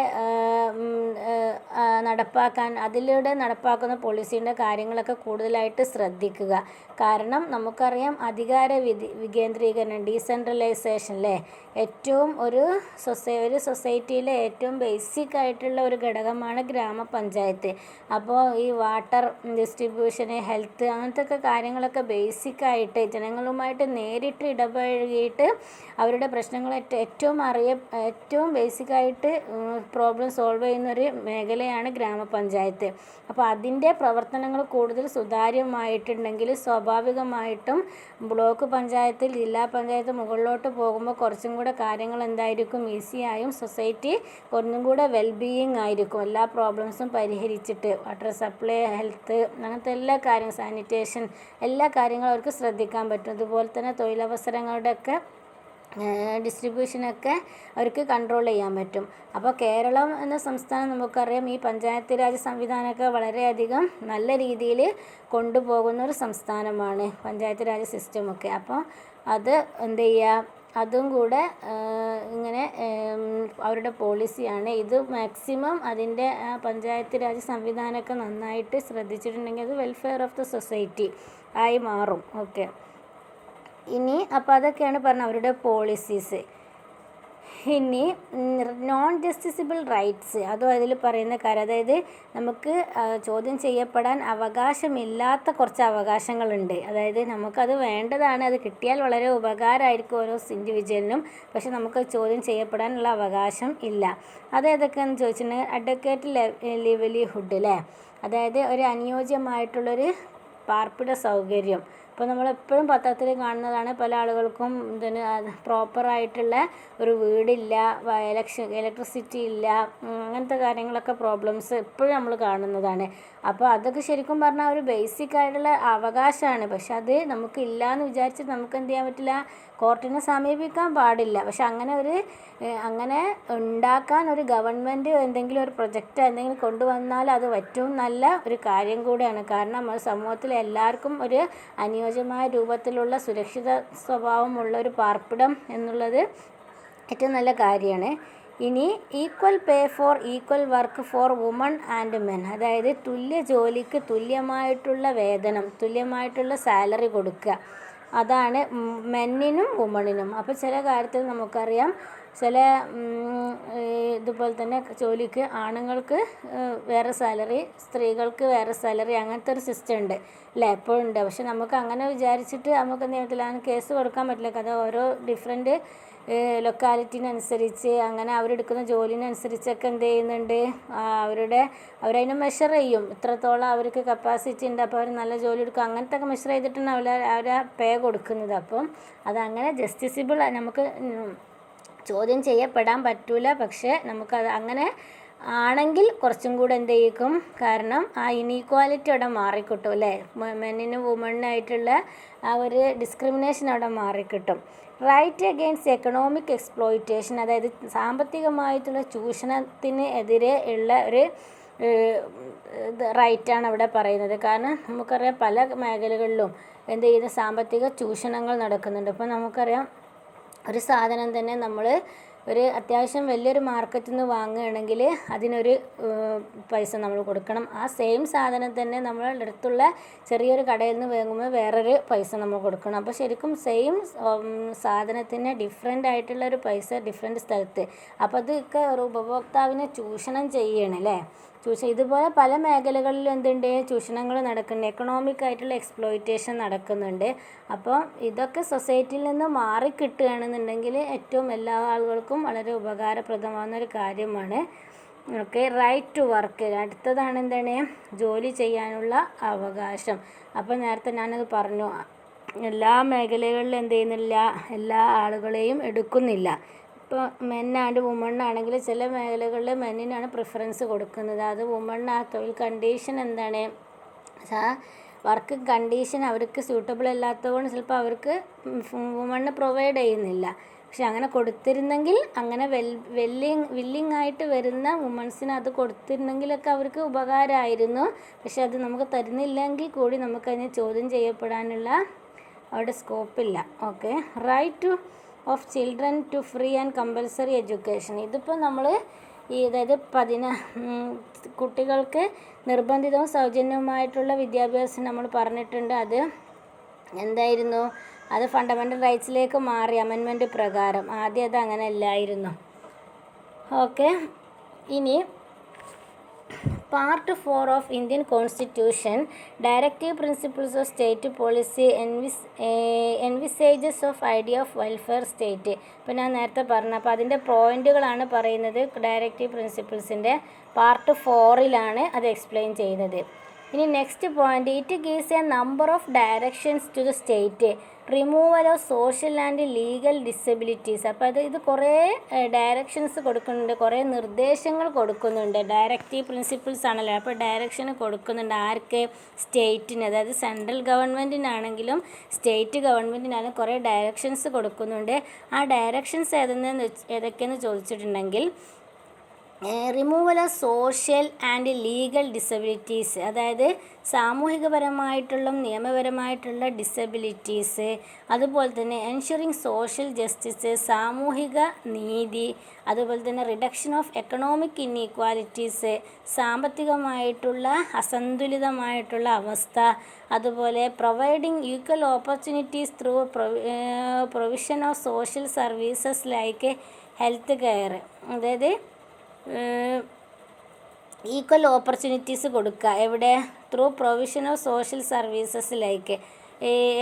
അതിലൂടെ നടപ്പാക്കുന്ന പോളിസീൻ്റെ കാര്യങ്ങളൊക്കെ കൂടുതലായിട്ട് ശ്രദ്ധിക്കുക. കാരണം നമുക്കറിയാം അധികാര വികേന്ദ്രീകരണം, ഡീസെൻട്രലൈസേഷൻ അല്ലേ, ഏറ്റവും ഒരു സൊസൈറ്റിയിലെ ഏറ്റവും ബേസിക് ആയിട്ടുള്ള ഒരു ഘടകമാണ് ഗ്രാമപഞ്ചായത്ത്. അപ്പോൾ ഈ വാട്ടർ ഡിസ്ട്രിബ്യൂഷന്, ഹെൽത്ത് അങ്ങനത്തെ ഒക്കെ കാര്യങ്ങളൊക്കെ ബേസിക്കായിട്ട് ജനങ്ങളുമായിട്ട് നേരിട്ട് ഇടപഴകിയിട്ട് അവരുടെ പ്രശ്നങ്ങൾ ഏറ്റവും ബേസിക്കായിട്ട് പ്രോബ്ലം സോൾവ് ചെയ്യുന്നൊരു മേഖലയാണ് ഗ്രാമപഞ്ചായത്ത്. അപ്പോൾ അതിൻ്റെ പ്രവർത്തനങ്ങൾ കൂടുതൽ സുതാര്യമായിട്ടുണ്ടെങ്കിൽ സ്വാഭാവികമായിട്ടും ബ്ലോക്ക് പഞ്ചായത്തിൽ, ജില്ലാ പഞ്ചായത്ത് മുകളിലോട്ട് പോകുമ്പോൾ കുറച്ചും കൂടെ കാര്യങ്ങൾ എന്തായിരിക്കും, ഈസിയായും സൊസൈറ്റി ഒന്നും കൂടെ വെൽബീയിങ് ആയിരിക്കും. എല്ലാ പ്രോബ്ലംസും പരിഹരിച്ചിട്ട് വാട്ടർ സപ്ലൈ, ഹെൽത്ത് അങ്ങനത്തെ എല്ലാ കാര്യങ്ങളും, സാനിറ്റേഷൻ എല്ലാ കാര്യങ്ങളും അവർക്ക് ശ്രദ്ധിക്കാൻ പറ്റും. അതുപോലെ തന്നെ തൊഴിലവസരങ്ങളുടെയൊക്കെ ഡിസ്ട്രിബ്യൂഷനൊക്കെ അവർക്ക് കൺട്രോൾ ചെയ്യാൻ പറ്റും. അപ്പോൾ കേരളം എന്ന സംസ്ഥാനം നമുക്കറിയാം ഈ പഞ്ചായത്ത് രാജ് സംവിധാനമൊക്കെ വളരെയധികം നല്ല രീതിയിൽ കൊണ്ടുപോകുന്ന ഒരു സംസ്ഥാനമാണ്, പഞ്ചായത്ത് രാജ് സിസ്റ്റമൊക്കെ. അപ്പോൾ അത് എന്ത് ചെയ്യുക, അതും കൂടെ ഇങ്ങനെ അവരുടെ പോളിസിയാണ്. ഇത് മാക്സിമം അതിൻ്റെ പഞ്ചായത്ത് രാജ് സംവിധാനമൊക്കെ നന്നായിട്ട് ശ്രദ്ധിച്ചിട്ടുണ്ടെങ്കിൽ അത് വെൽഫെയർ ഓഫ് ദ സൊസൈറ്റി ആയി മാറും. ഓക്കെ, ഇനി അപ്പോൾ അതൊക്കെയാണ് പറഞ്ഞ അവരുടെ പോളിസീസ്. ഇനി നോൺ ജസ്റ്റിസിബിൾ റൈറ്റ്സ്, അതും അതിൽ പറയുന്ന കാര്യം, അതായത് നമുക്ക് ചോദ്യം ചെയ്യപ്പെടാൻ അവകാശമില്ലാത്ത കുറച്ച് അവകാശങ്ങളുണ്ട്. അതായത് നമുക്കത് വേണ്ടതാണ്, അത് കിട്ടിയാൽ വളരെ ഉപകാരമായിരിക്കും ഓരോ ഇൻഡിവിജ്വലിനും, പക്ഷെ നമുക്ക് ചോദ്യം ചെയ്യപ്പെടാനുള്ള അവകാശം ഇല്ല. അത് ഏതൊക്കെയാണെന്ന് ചോദിച്ചിട്ടുണ്ടെങ്കിൽ അഡ്വക്കേറ്റ് ലിവ്ലിഹുഡ് അല്ലേ, അതായത് ഒരു അനുയോജ്യമായിട്ടുള്ളൊരു പാർപ്പിട സൗകര്യം. ഇപ്പോൾ നമ്മളെപ്പോഴും പത്രത്തിൽ കാണുന്നതാണ്, പല ആളുകൾക്കും ഇതിന് പ്രോപ്പറായിട്ടുള്ള ഒരു വീടില്ല, ഇലക്ട്രിസിറ്റി ഇല്ല, അങ്ങനത്തെ കാര്യങ്ങളൊക്കെ പ്രോബ്ലംസ് എപ്പോഴും നമ്മൾ കാണുന്നതാണ്. അപ്പോൾ അതൊക്കെ ശരിക്കും പറഞ്ഞാൽ ഒരു ബേസിക് ആയിട്ടുള്ള അവകാശമാണ്. പക്ഷെ അത് നമുക്ക് ഇല്ല എന്ന് വിചാരിച്ച് നമുക്ക് എന്ത് ചെയ്യാൻ പറ്റില്ല, കോർട്ടിനെ സമീപിക്കാൻ പാടില്ല. പക്ഷെ അങ്ങനെ ഉണ്ടാക്കാൻ ഒരു ഗവൺമെൻറ് എന്തെങ്കിലും ഒരു പ്രൊജക്റ്റ് എന്തെങ്കിലും കൊണ്ടുവന്നാൽ അത് ഏറ്റവും നല്ല ഒരു കാര്യം കൂടെയാണ്. കാരണം നമ്മൾ സമൂഹത്തിൽ എല്ലാവർക്കും ഒരു അനുയോജ്യമായ രൂപത്തിലുള്ള സുരക്ഷിത സ്വഭാവമുള്ള ഒരു പാർപ്പിടം എന്നുള്ളത് ഏറ്റവും നല്ല കാര്യമാണ്. ഇനി equal pay for equal work for woman and men, അതായത് തുല്യ ജോലിക്ക് തുല്യമായിട്ടുള്ള വേതനം, തുല്യമായിട്ടുള്ള സാലറി കൊടുക്കുക, അതാണ് മെന്നിനും വുമണിനും. അപ്പോൾ ചില കാര്യത്തിൽ നമുക്കറിയാം, ചില ഇതുപോലെ തന്നെ ജോലിക്ക് ആണുങ്ങൾക്ക് വേറെ സാലറി, സ്ത്രീകൾക്ക് വേറെ സാലറി, അങ്ങനത്തെ ഒരു സിസ്റ്റം ഉണ്ട് അല്ലേ, എപ്പോഴും ഉണ്ട്. പക്ഷെ നമുക്ക് അങ്ങനെ വിചാരിച്ചിട്ട് നമുക്ക് എന്ത് ചെയ്യാൻ പറ്റില്ല, കേസ് കൊടുക്കാൻ പറ്റില്ല. കാരണം ഓരോ ഡിഫറെൻറ്റ് ലൊക്കാലിറ്റിനനുസരിച്ച് അങ്ങനെ അവരെടുക്കുന്ന ജോലിനനുസരിച്ചൊക്കെ എന്ത് ചെയ്യുന്നുണ്ട്, അവരതിനെ മെഷർ ചെയ്യും, ഇത്രത്തോളം അവർക്ക് കപ്പാസിറ്റി ഉണ്ട്, അപ്പോൾ അവർ നല്ല ജോലി എടുക്കും, അങ്ങനത്തെ ഒക്കെ മെഷർ ചെയ്തിട്ടാണ് അവരെ പേ കൊടുക്കുന്നത്. അപ്പം അതങ്ങനെ ജസ്റ്റിസിബിൾ നമുക്ക് ചോദ്യം ചെയ്യപ്പെടാൻ പറ്റൂല. പക്ഷേ നമുക്കത് അങ്ങനെ ആണെങ്കിൽ കുറച്ചും കൂടെ എന്ത് ചെയ്യിക്കും, കാരണം ആ ഇനീക്വാലിറ്റി അവിടെ മാറിക്കിട്ടും അല്ലേ, മെന്നിനും വുമണിനായിട്ടുള്ള ആ ഒരു ഡിസ്ക്രിമിനേഷൻ അവിടെ മാറിക്കിട്ടും. റൈറ്റ് അഗെയിൻസ്റ്റ് എക്കണോമിക് എക്സ്പ്ലോയിറ്റേഷൻ, അതായത് സാമ്പത്തികമായിട്ടുള്ള ചൂഷണത്തിന് എതിരെ ഉള്ള ഒരു റൈറ്റാണ് അവിടെ പറയുന്നത്. കാരണം നമുക്കറിയാം പല മേഖലകളിലും എന്ത് ചെയ്യുന്ന സാമ്പത്തിക ചൂഷണങ്ങൾ നടക്കുന്നുണ്ട്. അപ്പോൾ നമുക്കറിയാം ഒരു സാധനം തന്നെ നമ്മൾ ഒരു അത്യാവശ്യം വലിയൊരു മാർക്കറ്റിൽ നിന്ന് വാങ്ങുകയാണെങ്കിൽ അതിനൊരു പൈസ നമ്മൾ കൊടുക്കണം. ആ സെയിം സാധനം തന്നെ നമ്മളുടെ അടുത്തുള്ള ചെറിയൊരു കടയിൽ നിന്ന് വാങ്ങുമ്പോൾ വേറൊരു പൈസ നമ്മൾ കൊടുക്കണം. അപ്പോൾ ശരിക്കും സെയിം സാധനത്തിന് ഡിഫറെൻ്റ് ആയിട്ടുള്ളൊരു പൈസ ഡിഫറെൻറ്റ് സ്ഥലത്ത്. അപ്പോൾ അതൊക്കെ ഒരു ഉപഭോക്താവിനെ ചൂഷണം ചെയ്യണം അല്ലേ. ഇതുപോലെ പല മേഖലകളിലും എന്തുണ്ട്, ചൂഷണങ്ങൾ നടക്കുന്നുണ്ട്, എക്കണോമിക് ആയിട്ടുള്ള എക്സ്പ്ലോയിറ്റേഷൻ നടക്കുന്നുണ്ട്. അപ്പോൾ ഇതൊക്കെ സൊസൈറ്റിയിൽ നിന്ന് മാറിക്കിട്ടുകയാണെന്നുണ്ടെങ്കിൽ ഏറ്റവും എല്ലാ ആളുകൾക്കും വളരെ ഉപകാരപ്രദമാകുന്ന ഒരു കാര്യമാണ്. Okay, right to work. അടുത്തതാണ് എന്താണ്, ജോലി ചെയ്യാനുള്ള അവകാശം. അപ്പോൾ നേരത്തെ ഞാനത് പറഞ്ഞു, എല്ലാ മേഖലകളിലും എന്ത് ചെയ്യുന്നില്ല, എല്ലാ ആളുകളെയും എടുക്കുന്നില്ല. ഇപ്പോൾ മെൻ ആൻഡ് വുമൺ ആണെങ്കിൽ ചില മേഖലകളിൽ മെന്നിനാണ് പ്രിഫറൻസ് കൊടുക്കുന്നത്. അത് വുമൺ ആ തൊഴിൽ കണ്ടീഷൻ എന്താണ്, വർക്ക് കണ്ടീഷൻ അവർക്ക് സ്യൂട്ടബിൾ അല്ലാത്തതുകൊണ്ട് ചിലപ്പോൾ അവർക്ക് വുമണിന് പ്രൊവൈഡ് ചെയ്യുന്നില്ല. പക്ഷെ അങ്ങനെ കൊടുത്തിരുന്നെങ്കിൽ, അങ്ങനെ വില്ലിങ് ആയിട്ട് വരുന്ന വുമൺസിന് അത് കൊടുത്തിരുന്നെങ്കിലൊക്കെ അവർക്ക് ഉപകാരമായിരുന്നു. പക്ഷെ അത് നമുക്ക് തരുന്നില്ലെങ്കിൽ കൂടി നമുക്കതിനെ ചോദ്യം ചെയ്യപ്പെടാനുള്ള അവിടെ സ്കോപ്പില്ല. Okay, right to of children to free and compulsory education. ഇതിപ്പോൾ നമ്മൾ അതായത് കുട്ടികൾക്ക് നിർബന്ധിതവും സൗജന്യവുമായിട്ടുള്ള വിദ്യാഭ്യാസം നമ്മൾ പറഞ്ഞിട്ടുണ്ട്. അത് എന്തായിരുന്നു, അത് ഫണ്ടമെൻ്റൽ റൈറ്റ്സിലേക്ക് മാറി അമെൻമെൻറ്റ് പ്രകാരം. ആദ്യം അത് അങ്ങനെ അല്ലായിരുന്നു. ഓക്കെ, ഇനി part 4 of Indian constitution directive principles of state policy envisages of idea of welfare state. ഇപ്പോൾ ഞാൻ നേരത്തെ പറഞ്ഞു, അപ്പോൾ അതിൻ്റെ പോയിൻറ്റുകളാണ് പറയുന്നത്. ഡയറക്റ്റീവ് പ്രിൻസിപ്പിൾസിൻ്റെ പാർട്ട് 4ലാണ് അത് എക്സ്പ്ലെയിൻ ചെയ്യുന്നത്. ഇനി next point, it gives a number of directions to the state, removal of social and legal disabilities. അപ്പോൾ ഇത് കുറേ ഡയറക്ഷൻസ് കൊടുക്കുന്നുണ്ട്, കുറേ നിർദ്ദേശങ്ങൾ കൊടുക്കുന്നുണ്ട്. ഡയറക്റ്റീവ് പ്രിൻസിപ്പിൾസ് ആണല്ലോ, അപ്പോൾ ഡയറക്ഷൻ കൊടുക്കുന്നുണ്ട് ആർക്ക്, സ്റ്റേറ്റിന്. അതായത് സെൻട്രൽ ഗവൺമെൻറ്റിനാണെങ്കിലും സ്റ്റേറ്റ് ഗവൺമെൻറ്റിനാണെങ്കിലും കുറേ ഡയറക്ഷൻസ് കൊടുക്കുന്നുണ്ട്. ആ ഡയറക്ഷൻസ് ഏതൊക്കെയെന്ന് ചോദിച്ചിട്ടുണ്ടെങ്കിൽ, removal of social and legal disabilities, അതായത് സാമൂഹികപരമായിട്ടുള്ള നിയമപരമായിട്ടുള്ള ഡിസബിലിറ്റീസ്, അതുപോലെ തന്നെ എൻഷുറിങ് സോഷ്യൽ ജസ്റ്റിസ്, സാമൂഹിക നീതി, അതുപോലെ തന്നെ റിഡക്ഷൻ ഓഫ് എക്കണോമിക് ഇൻഇക്വാലിറ്റീസ്, സാമ്പത്തികമായിട്ടുള്ള അസന്തുലിതമായിട്ടുള്ള അവസ്ഥ, അതുപോലെ providing equal opportunities through provision of social services like health care, അതായത് ഈക്വൽ ഓപ്പർച്യൂണിറ്റീസ് കൊടുക്കുക എവിടെ, through provision of social services like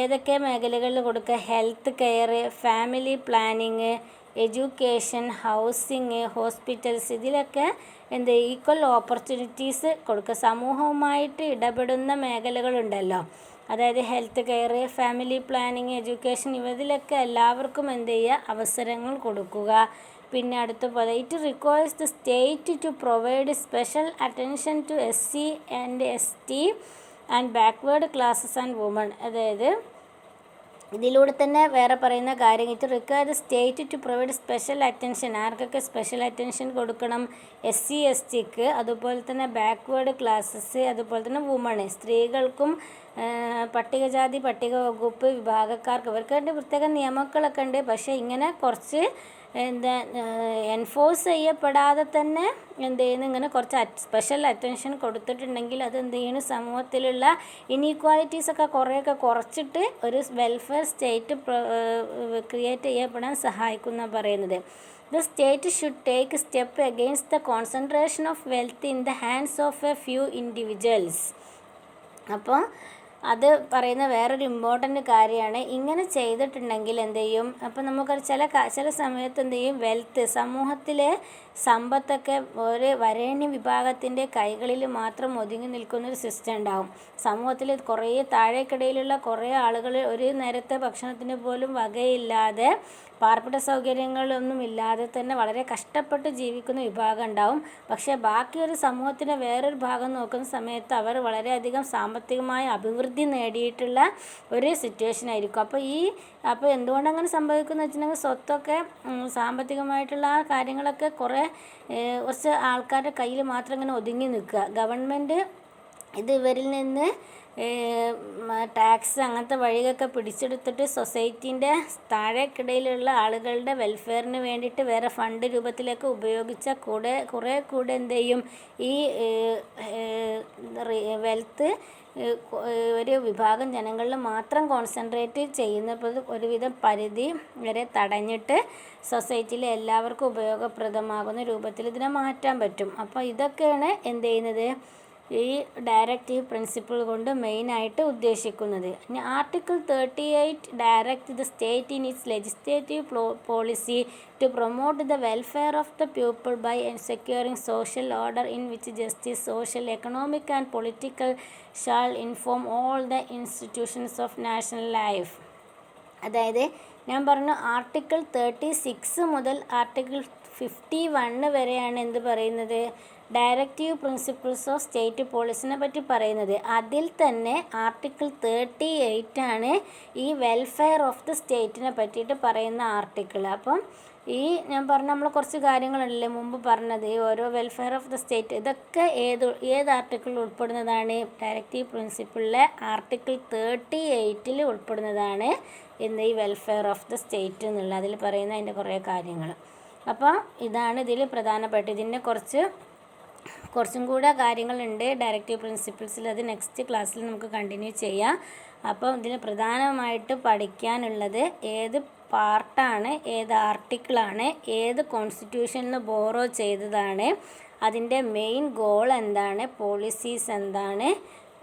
ഏതൊക്കെ മേഖലകളിൽ കൊടുക്കുക, health care, family planning, education, housing, hospitals, ഇതിലൊക്കെ ഈക്വൽ ഓപ്പർച്യൂണിറ്റീസ് കൊടുക്കുക. സമൂഹവുമായിട്ട് ഇടപെടുന്ന മേഖലകളുണ്ടല്ലോ, അതായത് health care, family planning, education, ഇതിലൊക്കെ എല്ലാവർക്കും അവസരങ്ങൾ കൊടുക്കുക. പിന്നെ അടുത്ത പോലെ it requires the state to provide special attention to SC and ST and backward classes and women, അതായത് ഇതിലൂടെ തന്നെ വേറെ പറയുന്ന കാര്യം, it require the state to provide special attention, ആർക്കൊക്കെ സ്പെഷ്യൽ അറ്റൻഷൻ കൊടുക്കണം, SC STക്ക്, അതുപോലെ തന്നെ ബാക്ക്വേർഡ് ക്ലാസ്സസ്, അതുപോലെ തന്നെ വുമൺ, സ്ത്രീകൾക്കും പട്ടികജാതി പട്ടിക വകുപ്പ് വിഭാഗക്കാർക്ക്, ഇവർക്കായിട്ട് പ്രത്യേക നിയമങ്ങളൊക്കെ ഉണ്ട്. പക്ഷേ ഇങ്ങനെ കുറച്ച് എൻഫോഴ്സ് ചെയ്യപ്പെടാതെ തന്നെ ഇങ്ങനെ കുറച്ച് സ്പെഷ്യൽ അറ്റൻഷൻ കൊടുത്തിട്ടുണ്ടെങ്കിൽ അത് സമൂഹത്തിലുള്ള ഇനീക്വാലിറ്റീസൊക്കെ കുറേയൊക്കെ കുറച്ചിട്ട് ഒരു വെൽഫെയർ സ്റ്റേറ്റ് ക്രിയേറ്റ് ചെയ്യപ്പെടാൻ സഹായിക്കുന്ന പറയുന്നത്. The state should take step against the concentration of wealth in the hands of a few individuals. അപ്പോൾ അത് പറയുന്ന വേറൊരു ഇമ്പോർട്ടൻ്റ് കാര്യമാണ്. ഇങ്ങനെ ചെയ്തിട്ടുണ്ടെങ്കിൽ അപ്പോൾ നമുക്ക് ചില സമയത്ത് വെൽത്ത്, സമൂഹത്തിലെ സമ്പത്തൊക്കെ ഒരു വരേണ്യ വിഭാഗത്തിൻ്റെ കൈകളിൽ മാത്രം ഒതുങ്ങി നിൽക്കുന്നൊരു സിസ്റ്റം ഉണ്ടാവും. സമൂഹത്തിൽ കുറേ താഴേക്കിടയിലുള്ള കുറേ ആളുകൾ ഒരു നേരത്തെ ഭക്ഷണത്തിന് പോലും വകയില്ലാതെ, പാർപ്പിട സൗകര്യങ്ങളൊന്നും ഇല്ലാതെ തന്നെ വളരെ കഷ്ടപ്പെട്ട് ജീവിക്കുന്ന വിഭാഗം ഉണ്ടാവും. പക്ഷേ ബാക്കി ഒരു സമൂഹത്തിൻ്റെ വേറൊരു ഭാഗം നോക്കുന്ന സമയത്ത് അവർ വളരെയധികം സാമ്പത്തികമായ അഭിവൃദ്ധി നേടിയിട്ടുള്ള ഒരു സിറ്റുവേഷൻ ആയിരിക്കും. അപ്പോൾ എന്തുകൊണ്ടങ്ങനെ സംഭവിക്കുന്നത് വെച്ചിട്ടുണ്ടെങ്കിൽ സ്വത്തൊക്കെ സാമ്പത്തികമായിട്ടുള്ള ആ കാര്യങ്ങളൊക്കെ കുറച്ച് ആൾക്കാരുടെ കയ്യിൽ മാത്രം ഇങ്ങനെ ഒതുങ്ങി നിൽക്കുക. ഗവൺമെൻറ് ഇത് ഇവരിൽ നിന്ന് ടാക്സ് അങ്ങനത്തെ വഴിയൊക്കെ പിടിച്ചെടുത്തിട്ട് സൊസൈറ്റീൻ്റെ താഴേക്കിടയിലുള്ള ആളുകളുടെ വെൽഫെയറിന് വേണ്ടിയിട്ട് വേറെ ഫണ്ട് രൂപത്തിലേക്ക് ഉപയോഗിച്ച കുറേ കൂടെ ഈ വെൽത്ത് ഒരു വിഭാഗം ജനങ്ങളിൽ മാത്രം കോൺസെൻട്രേറ്റ് ചെയ്യുന്നത് ഒരുവിധം പരിധി വരെ തടഞ്ഞിട്ട് സൊസൈറ്റിയിലെ എല്ലാവർക്കും ഉപയോഗപ്രദമാകുന്ന രൂപത്തിൽ ഇതിനെ മാറ്റാൻ പറ്റും. അപ്പോൾ ഇതൊക്കെയാണ് ചെയ്യുന്നത് ഈ ഡയറക്റ്റീവ് പ്രിൻസിപ്പിൾ കൊണ്ട് മെയിനായിട്ട് ഉദ്ദേശിക്കുന്നത്. ഇനി article 38 direct the state in its legislative policy to promote the welfare of the people by securing social order in which justice, social, economic and political shall inform all the institutions of national life. അതായത് ഞാൻ പറഞ്ഞു ആർട്ടിക്കിൾ 36 മുതൽ ആർട്ടിക്കിൾ 51 വരെയാണ് പറയുന്നത്, ഡയറക്റ്റീവ് പ്രിൻസിപ്പിൾസ് ഓഫ് സ്റ്റേറ്റ് പോളിസിനെ പറ്റി പറയുന്നത്. അതിൽ തന്നെ ആർട്ടിക്കിൾ 38 ആണ് ഈ വെൽഫെയർ ഓഫ് ദ സ്റ്റേറ്റിനെ പറ്റിയിട്ട് പറയുന്ന ആർട്ടിക്കിൾ. അപ്പം ഞാൻ പറഞ്ഞ നമ്മൾ കുറച്ച് കാര്യങ്ങളുണ്ടല്ലേ മുമ്പ് പറഞ്ഞത്, ഈ ഓരോ വെൽഫെയർ ഓഫ് ദ സ്റ്റേറ്റ് ഇതൊക്കെ ഏത് ആർട്ടിക്കിളിൽ ഉൾപ്പെടുന്നതാണ്, ഡയറക്റ്റീവ് പ്രിൻസിപ്പിളിലെ ആർട്ടിക്കിൾ 38 ഉൾപ്പെടുന്നതാണ് ഈ വെൽഫെയർ ഓഫ് ദ സ്റ്റേറ്റ് എന്നുള്ള അതിൽ പറയുന്ന അതിൻ്റെ കുറേ കാര്യങ്ങൾ. അപ്പോൾ ഇതാണ് ഇതിൽ പ്രധാനപ്പെട്ട. ഇതിൻ്റെ കുറച്ചും കൂടെ കാര്യങ്ങളുണ്ട് ഡയറക്റ്റീവ് പ്രിൻസിപ്പിൾസിൽ, അത് നെക്സ്റ്റ് ക്ലാസ്സിൽ നമുക്ക് കണ്ടിന്യൂ ചെയ്യാം. അപ്പം ഇതിൽ പ്രധാനമായിട്ട് പഠിക്കാനുള്ളത് ഏത് പാർട്ടാണ്, ഏത് ആർട്ടിക്കിളാണ്, ഏത് കോൺസ്റ്റിറ്റ്യൂഷനിൽ നിന്ന് ബോറോ ചെയ്തതാണ്, അതിൻ്റെ മെയിൻ ഗോൾ എന്താണ്, പോളിസീസ് എന്താണ്,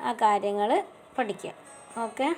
ആ കാര്യങ്ങൾ പഠിക്കുക. ഓക്കെ.